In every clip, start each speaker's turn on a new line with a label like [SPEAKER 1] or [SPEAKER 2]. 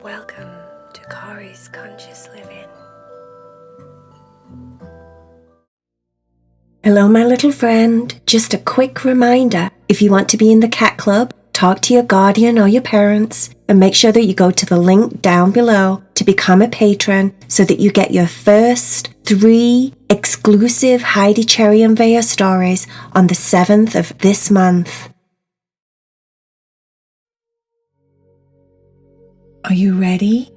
[SPEAKER 1] Welcome to Corey's Conscious Living. Hello, my little friend. Just a quick reminder, if you want to be in the cat club, talk to your guardian or your parents and make sure that you go to the link down below to become a patron so that you get your first 3 exclusive Heidi, Cherry and Vaya stories on the 7th of this month. Are you ready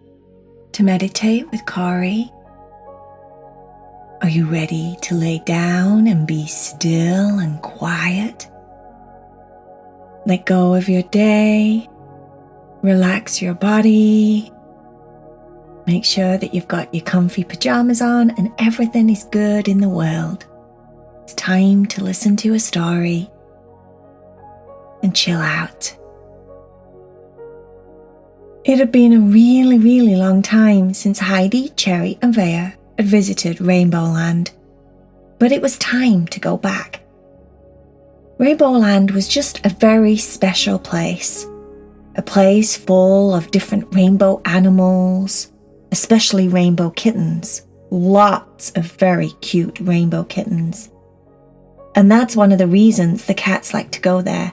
[SPEAKER 1] to meditate with Corey? Are you ready to lay down and be still and quiet? Let go of your day, relax your body, make sure that you've got your comfy pajamas on and everything is good in the world. It's time to listen to a story and chill out. It had been a really long time since Heidi, Cherry and Vaya had visited Rainbow Land, but it was time to go back. Rainbow Land was just a very special place, a place full of different rainbow animals, especially rainbow kittens, lots of very cute rainbow kittens. And that's one of the reasons the cats like to go there.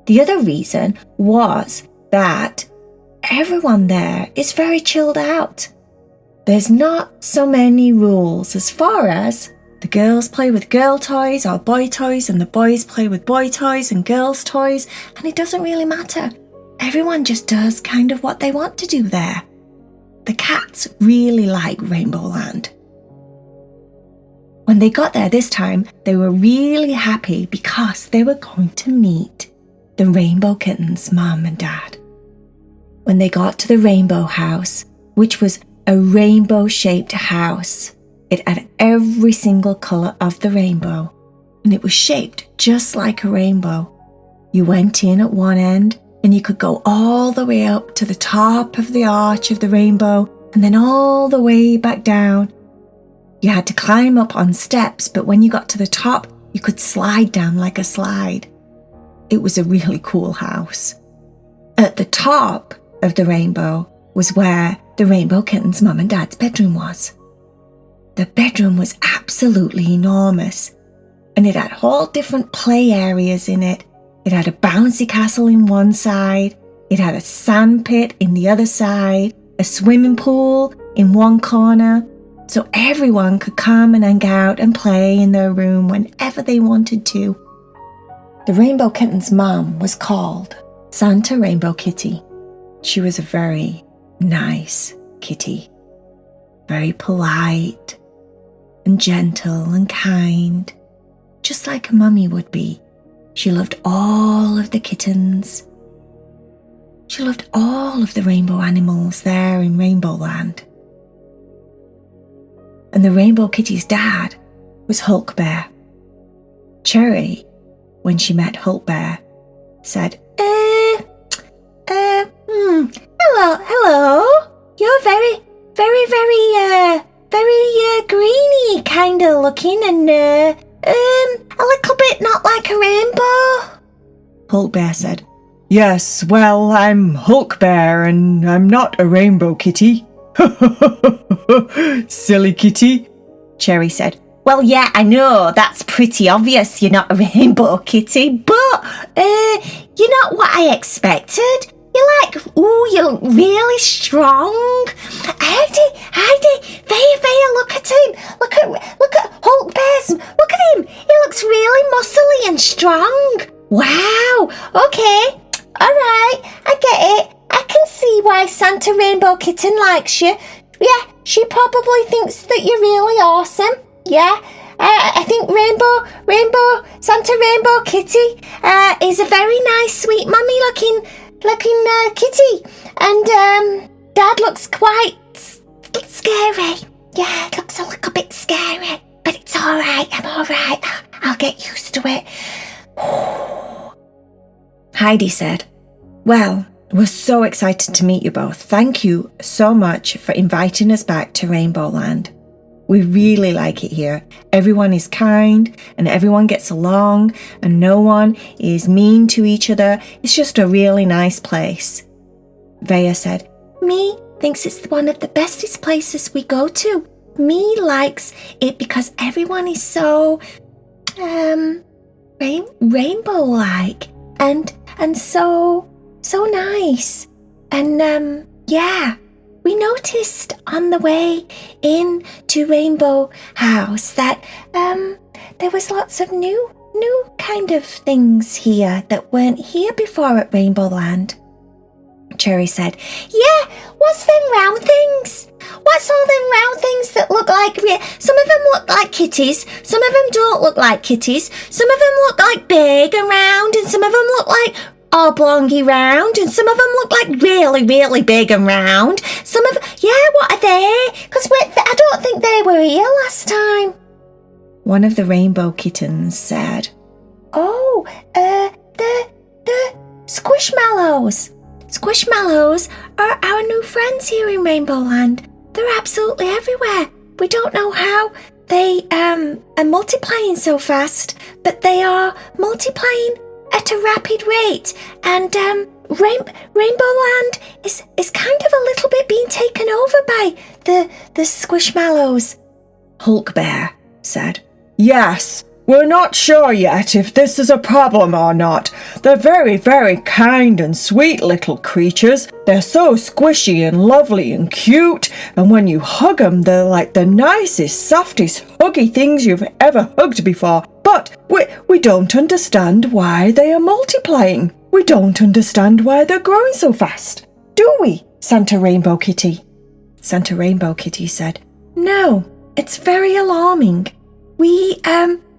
[SPEAKER 1] The other reason was that everyone there is very chilled out. There's not so many rules as far as the girls play with girl toys or boy toys and the boys play with boy toys and girls toys, and it doesn't really matter. Everyone just does kind of what they want to do there. The cats really like Rainbow Land. When they got there this time, they were really happy because they were going to meet the Rainbow Kittens' mom and dad. When they got to the rainbow house, which was a rainbow-shaped house, it had every single colour of the rainbow, and it was shaped just like a rainbow. You went in at one end, and you could go all the way up to the top of the arch of the rainbow, and then all the way back down. You had to climb up on steps, but when you got to the top, you could slide down like a slide. It was a really cool house. At the top of the rainbow was where the Rainbow Kittens' mum and dad's bedroom was. The bedroom was absolutely enormous, and it had all different play areas in it. It had a bouncy castle in one side, it had a sand pit in the other side, a swimming pool in one corner, so everyone could come and hang out and play in their room whenever they wanted to. The Rainbow Kittens' mum was called Santa Rainbow Kitty. She was a very nice kitty, very polite and gentle and kind, just like a mummy would be. She loved all of the kittens. She loved all of the rainbow animals there in Rainbow Land. And the Rainbow Kitty's dad was Hulk Bear. Cherry, when she met Hulk Bear, said, hello. You're very greeny kind of looking and, a little bit not like a rainbow. Hulk Bear said,
[SPEAKER 2] Yes, well, I'm Hulk Bear and I'm not a rainbow kitty. Silly kitty.
[SPEAKER 1] Cherry said, Well, yeah, I know, that's pretty obvious you're not a rainbow kitty, but, you're not what I expected. You look really strong. Heidi, Vaya, look at him. Look at Hulk Bear's, look at him. He looks really muscly and strong. Wow, okay, all right, I get it. I can see why Santa Rainbow Kitten likes you. Yeah, she probably thinks that you're really awesome. Yeah, I think Santa Rainbow Kitty is a very nice, sweet, mummy looking kitty, and Dad looks quite scary. Yeah, it looks a little bit scary, but it's all right. I'm all right. I'll get used to it. Heidi said, Well, we're so excited to meet you both. Thank you so much for inviting us back to Rainbow Land. We really like it here. Everyone is kind and everyone gets along and no one is mean to each other. It's just a really nice place. Vaya said, Me thinks it's one of the bestest places we go to. Me likes it because everyone is so, rainbow-like and so nice. And, yeah, we noticed on the way in to Rainbow House that, there was lots of new kind of things here that weren't here before at Rainbow Land. Cherry said, Yeah, what's them round things? What's all them round things that look like... Some of them look like kitties, some of them don't look like kitties, some of them look like big and round, and some of them look like oblongy round, and some of them look like really, really big and round. Some of... Yeah, what are they? Because I don't think they were here last time. One of the Rainbow Kittens said, Oh, the Squishmallows. Squishmallows are our new friends here in Rainbow Land. They're absolutely everywhere. We don't know how they are multiplying so fast, but they are multiplying at a rapid rate. And Rainbow Land is kind of a little bit being taken over by the Squishmallows.
[SPEAKER 2] Hulk Bear said, Yes, we're not sure yet if this is a problem or not. They're very, very kind and sweet little creatures. They're so squishy and lovely and cute, and when you hug them, they're like the nicest, softest, huggy things you've ever hugged before. But we don't understand why they are multiplying. We don't understand why they're growing so fast. Do we, Santa Rainbow Kitty?
[SPEAKER 1] Santa Rainbow Kitty said, No, it's very alarming.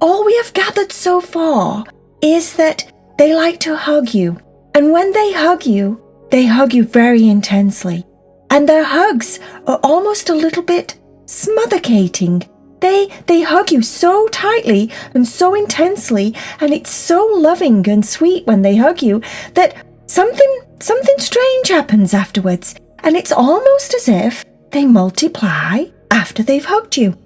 [SPEAKER 1] All we have gathered so far is that they like to hug you. And when they hug you very intensely. And their hugs are almost a little bit smothercating. They hug you so tightly and so intensely, and it's so loving and sweet when they hug you that something strange happens afterwards. And it's almost as if they multiply after they've hugged you.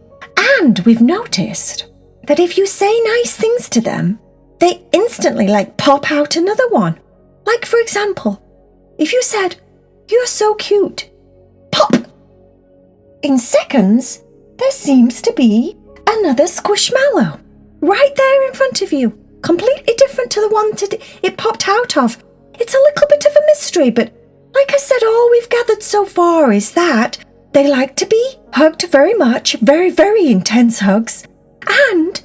[SPEAKER 1] And we've noticed that if you say nice things to them, they instantly pop out another one. Like, for example, if you said, You're so cute, pop! In seconds, there seems to be another Squishmallow right there in front of you, completely different to the one it popped out of. It's a little bit of a mystery, but like I said, all we've gathered so far is that they like to be hugged very much, very, very intense hugs, and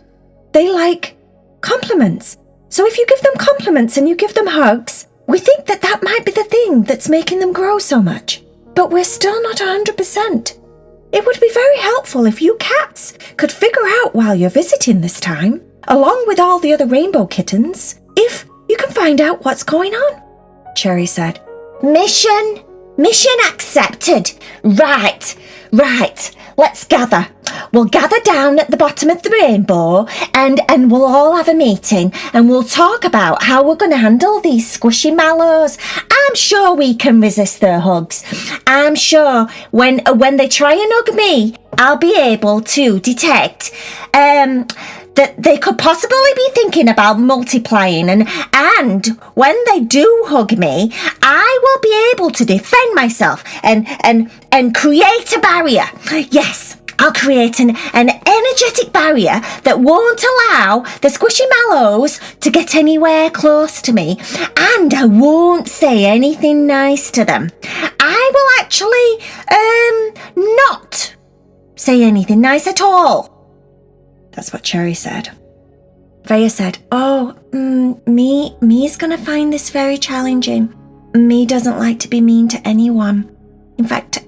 [SPEAKER 1] they like compliments. So if you give them compliments and you give them hugs, we think that might be the thing that's making them grow so much. But we're still not 100%. It would be very helpful if you cats could figure out while you're visiting this time, along with all the other Rainbow Kittens, if you can find out what's going on. Cherry said, Mission accepted. Right. Let's gather. We'll gather down at the bottom of the rainbow and we'll all have a meeting and we'll talk about how we're going to handle these squishy mallows. I'm sure we can resist their hugs. I'm sure when they try and hug me, I'll be able to detect that they could possibly be thinking about multiplying, and when they do hug me, I will be able to defend myself and create a barrier. Yes, I'll create an energetic barrier that won't allow the squishy mallows to get anywhere close to me, and I won't say anything nice to them. I will actually not say anything nice at all. That's what Cherry said. Vaya said, Me's gonna find this very challenging. Me doesn't like to be mean to anyone. In fact,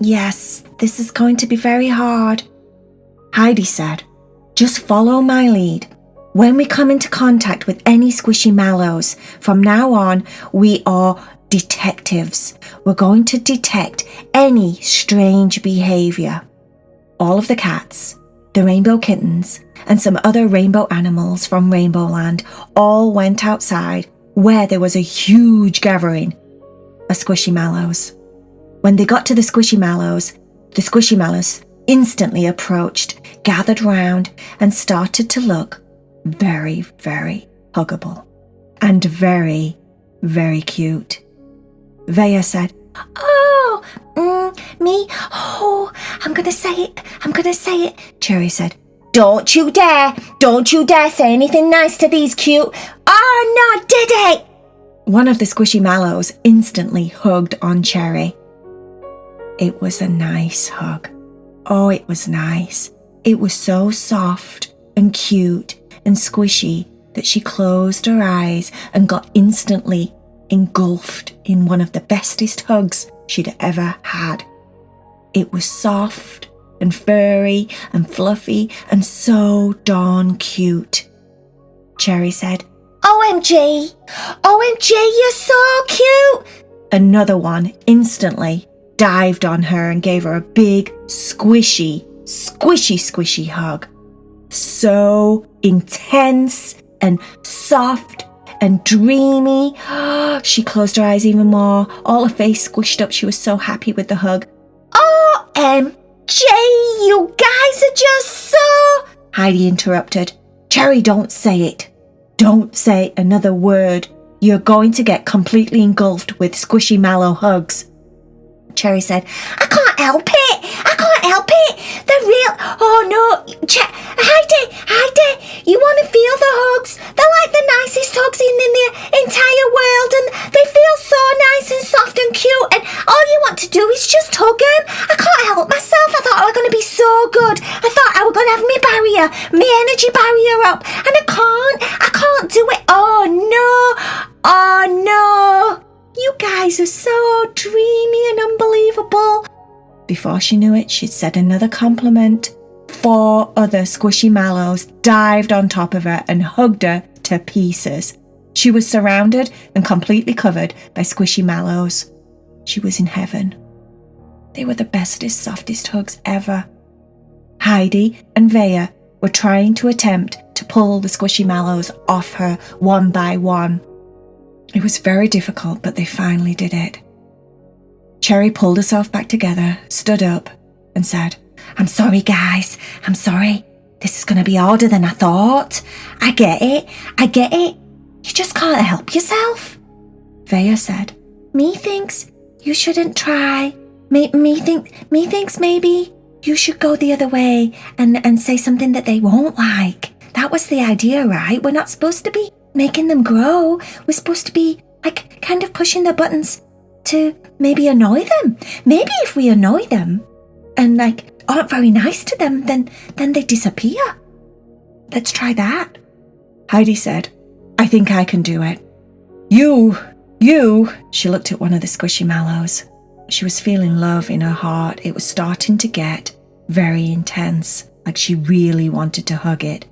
[SPEAKER 1] yes, this is going to be very hard. Heidi said, just follow my lead. When we come into contact with any squishy mallows, from now on, we are detectives. We're going to detect any strange behavior. All of the cats, the Rainbow Kittens, and some other rainbow animals from Rainbow Land all went outside where there was a huge gathering of squishy mallows. When they got to the squishy mallows instantly approached, gathered round, and started to look very, very huggable and very, very cute. Vaya said, I'm going to say it. Cherry said, Don't you dare say anything nice to these cute. Oh, no, did it? One of the squishy Mallows instantly hugged on Cherry. It was a nice hug. Oh, it was nice. It was so soft and cute and squishy that she closed her eyes and got instantly engulfed in one of the bestest hugs she'd ever had. It was soft and furry and fluffy and so darn cute. Cherry said, OMG, you're so cute. Another one instantly dived on her and gave her a big, squishy hug. So intense and soft and dreamy. She closed her eyes even more, all her face squished up. She was so happy with the hug. OMG, you guys are just so... Heidi interrupted. Cherry, don't say it. Don't say another word. You're going to get completely engulfed with squishy Mallow hugs. Cherry said, I can't help it. They're real. Oh no. Heidi, you want to feel the hugs? They're like the nicest hugs in the entire world, and they feel so nice and soft and cute, and all you want to do is just hug them. I can't help myself. I thought I was going to be so good. I thought I was going to have my energy barrier up, and I can't do it. Oh no. You guys are so dreamy and unbelievable. Before she knew it, she'd said another compliment. 4 other squishy Mallows dived on top of her and hugged her to pieces. She was surrounded and completely covered by squishy Mallows. She was in heaven. They were the bestest, softest hugs ever. Heidi and Vaya were trying to attempt to pull the squishy Mallows off her one by one. It was very difficult, but they finally did it. Cherry pulled herself back together, stood up, and said, I'm sorry, guys. I'm sorry. This is going to be harder than I thought. I get it. You just can't help yourself. Vaya said, Me thinks you shouldn't try. Me thinks maybe you should go the other way and say something that they won't like. That was the idea, right? We're not supposed to be making them grow. We're supposed to be like kind of pushing their buttons to maybe annoy them. Maybe if we annoy them and like aren't very nice to them, then they disappear. Let's try that. Heidi said, I think I can do it. You. She looked at one of the squishy Mallows. She was feeling love in her heart. It was starting to get very intense, like she really wanted to hug it.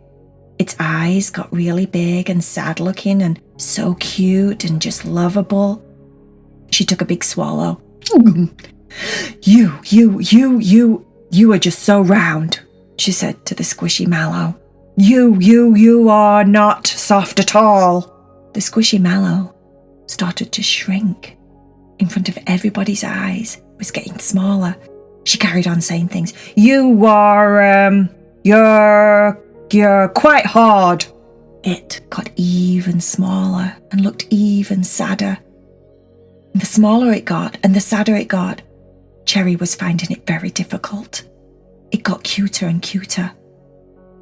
[SPEAKER 1] Its eyes got really big and sad looking and so cute and just lovable. She took a big swallow. You are just so round, she said to the squishy Mallow. You are not soft at all. The squishy Mallow started to shrink in front of everybody's eyes. It was getting smaller. She carried on saying things. You are, you're quite hard. It got even smaller and looked even sadder. And the smaller it got and the sadder it got, Cherry was finding it very difficult. It got cuter and cuter.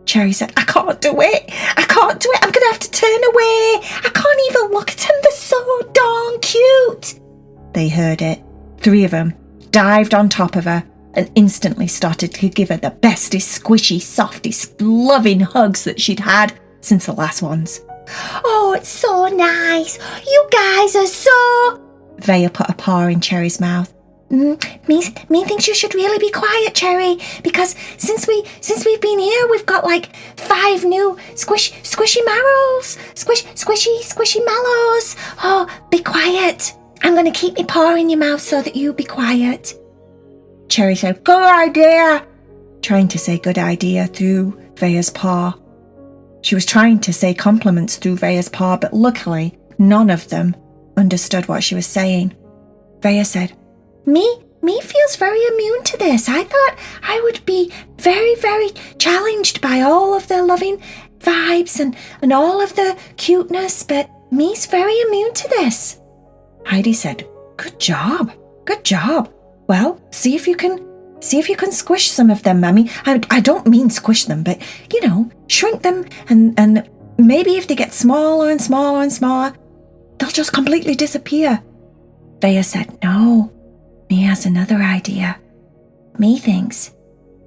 [SPEAKER 1] Cherry said, I can't do it. I'm going to have to turn away. I can't even look at them. They're so darn cute. They heard it. 3 of them dived on top of her and instantly started to give her the bestest, squishy, softest, loving hugs that she'd had since the last ones. Oh, it's so nice. You guys are so... Vaya put a paw in Cherry's mouth. Me thinks you should really be quiet, Cherry, because since we've been here, we've got like 5 new squishy Mallows. Squishy Mallows. Oh, be quiet. I'm going to keep my paw in your mouth so that you be quiet. Cherry said, good idea, trying to say good idea through Vaya's paw. She was trying to say compliments through Vaya's paw, but luckily none of them understood what she was saying. Vaya said, Me feels very immune to this. I thought I would be very, very challenged by all of the loving vibes and all of the cuteness, but me's very immune to this. Heidi said, Good Good job. Good job. Well, see if you can squish some of them, Mummy. I don't mean squish them, but, shrink them and maybe if they get smaller and smaller and smaller, they'll just completely disappear. Vaya said, no, Me has another idea. Me thinks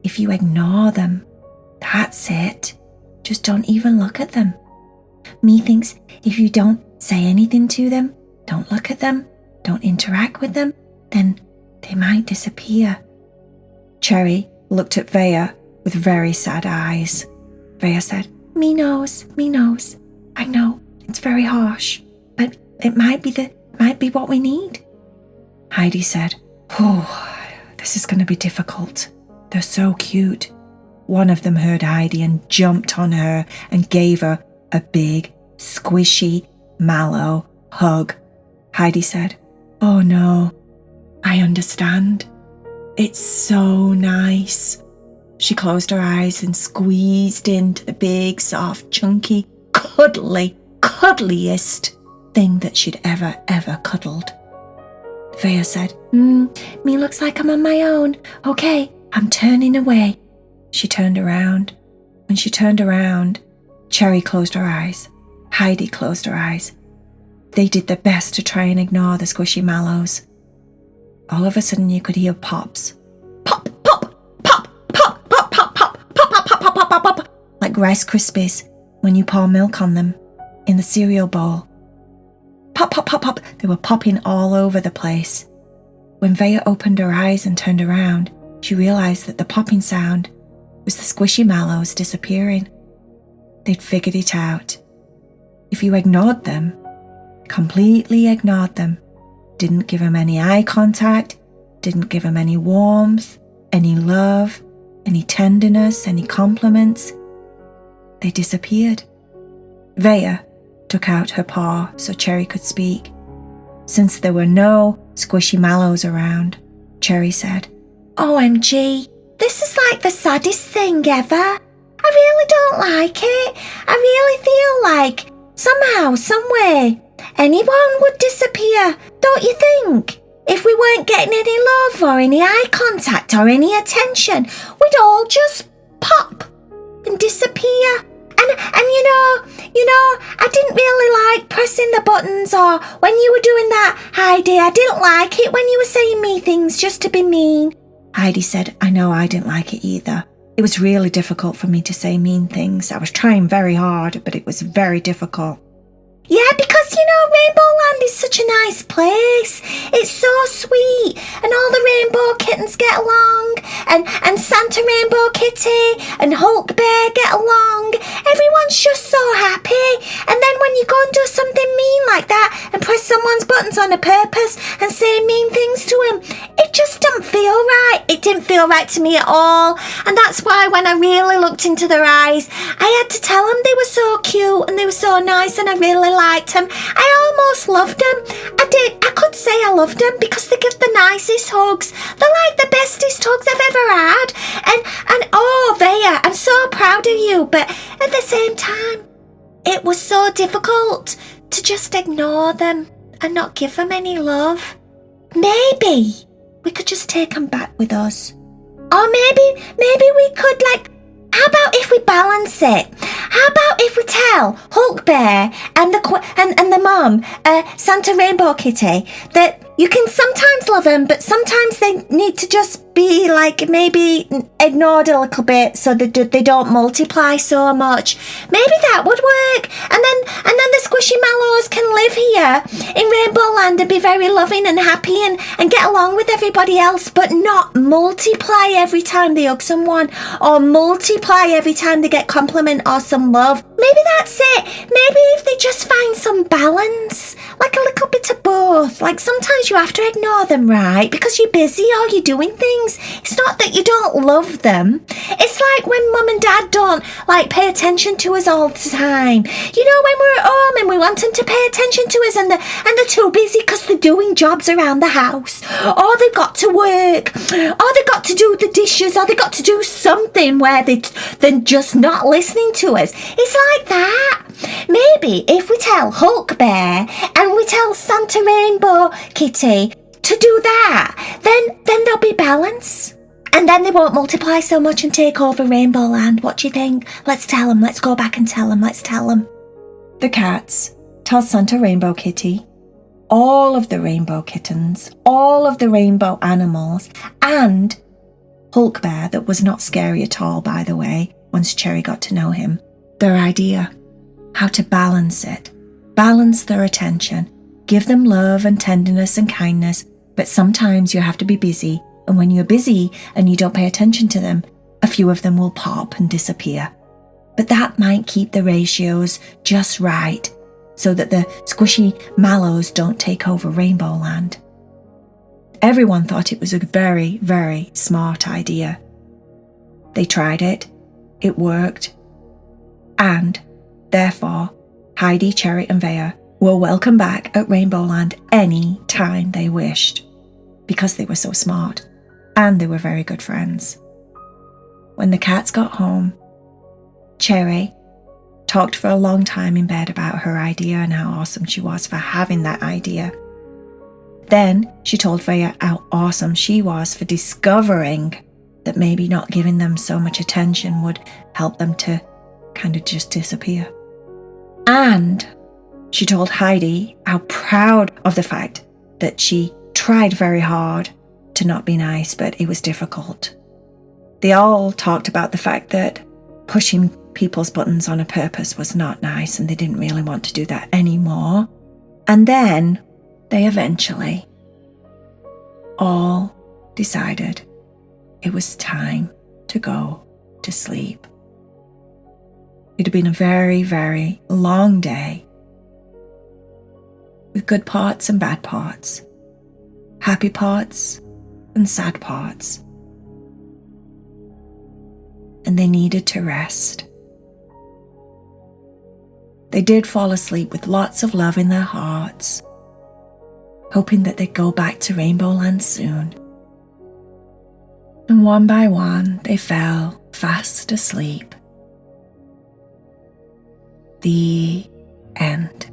[SPEAKER 1] if you ignore them, that's it. Just don't even look at them. Me thinks if you don't say anything to them, don't look at them, don't interact with them, then they might disappear. Cherry looked at Vaya with very sad eyes. Vaya said, Me knows. I know, it's very harsh, but it might be what we need. Heidi said, this is going to be difficult. They're so cute. One of them heard Heidi and jumped on her and gave her a big, squishy Mallow hug. Heidi said, Oh no, I understand. It's so nice. She closed her eyes and squeezed into the big, soft, chunky, cuddliest thing that she'd ever cuddled. Vaya said, Me looks like I'm on my own. Okay, I'm turning away. She turned around. When she turned around, Cherry closed her eyes. Heidi closed her eyes. They did their best to try and ignore the squishy Mallows. All of a sudden you could hear pops. Pop, pop, pop, pop, pop, pop, pop, pop, pop, pop, pop, pop, pop, like Rice Krispies when you pour milk on them in the cereal bowl. Pop, pop, pop, pop. They were popping all over the place. When Vaya opened her eyes and turned around, she realized that the popping sound was the squishy Mallows disappearing. They'd figured it out. If you ignored them, completely ignored them, didn't give them any eye contact, didn't give them any warmth, any love, any tenderness, any compliments, they disappeared. Vaya took out her paw so Cherry could speak. Since there were no squishy Mallows around, Cherry said, OMG, this is like the saddest thing ever. I really don't like it. I really feel like somehow, someway, anyone would disappear, don't you think? If we weren't getting any love or any eye contact or any attention, we'd all just pop and disappear. And you know, I didn't really like pressing the buttons or when you were doing that, Heidi, I didn't like it when you were saying me things just to be mean. Heidi said, I know I didn't like it either. It was really difficult for me to say mean things. I was trying very hard, but it was very difficult. Yeah, because, Rainbow Land is such a nice place. It's so sweet. And all the Rainbow Kittens get along. And Santa Rainbow Kitty and Hulk Bear get along. Everyone's just so happy. And then when you go and do something mean like that and press someone's buttons on a purpose and say mean things to him, it just didn't feel right. It didn't feel right to me at all. And that's why when I really looked into their eyes, I had to tell them they were so cute and they were so nice and I really liked them. I almost loved them. I could say I loved them because they give the nicest hugs. They're like the bestest hugs I've ever had. And oh, Vaya, I'm so proud of you. But at the same time, it was so difficult to just ignore them and not give them any love. Maybe we could just take them back with us. Or maybe we could how about if we balance it? How about if we tell Hulk Bear and the mum, Santa Rainbow Kitty, that you can sometimes love them, but sometimes they need to just be maybe ignored a little bit so that they don't multiply so much. Maybe that would work. And then the squishy Mallows can live here in Rainbow Land and be very loving and happy and get along with everybody else, but not multiply every time they hug someone or multiply every time they get compliment or some love. Maybe that's it. Maybe if they just find some balance, like a little bit of both. Like sometimes you have to ignore them, right? Because you're busy or you're doing things. It's not that you don't love them. It's like when mum and dad don't pay attention to us all the time. When we're at home and we want them to pay attention to us and they're too busy because they're doing jobs around the house. Or they've got to work. Or they've got to do the dishes. Or they've got to do something where they're just not listening to us. It's like that. Maybe if we tell Hulk Bear and we tell Santa Rainbow Kitty to do that. Then there'll be balance. And then they won't multiply so much and take over Rainbow Land. What do you think? Let's tell them. Let's go back and tell them. Let's tell them. The cats tell Santa Rainbow Kitty, all of the rainbow kittens, all of the rainbow animals, and Hulk Bear, that was not scary at all, by the way, once Cherry got to know him, their idea, how to balance it, balance their attention, give them love and tenderness and kindness, but sometimes you have to be busy, and when you're busy and you don't pay attention to them, a few of them will pop and disappear. But that might keep the ratios just right, so that the squishy Mallos don't take over Rainbow Land. Everyone thought it was a very, very smart idea. They tried it, it worked, and therefore Heidi, Cherry and Vaya were welcome back at Rainbow Land any time they wished, because they were so smart and they were very good friends. When the cats got home, Cherry talked for a long time in bed about her idea and how awesome she was for having that idea. Then she told Vaya how awesome she was for discovering that maybe not giving them so much attention would help them to kind of just disappear. And she told Heidi how proud of the fact that she tried very hard to not be nice, but it was difficult. They all talked about the fact that pushing people's buttons on a purpose was not nice, and they didn't really want to do that anymore. And then they eventually all decided it was time to go to sleep. It had been a very, very long day, with good parts and bad parts, happy parts and sad parts. And they needed to rest. They did fall asleep with lots of love in their hearts, hoping that they'd go back to Rainbow Land soon. And one by one, they fell fast asleep. The end.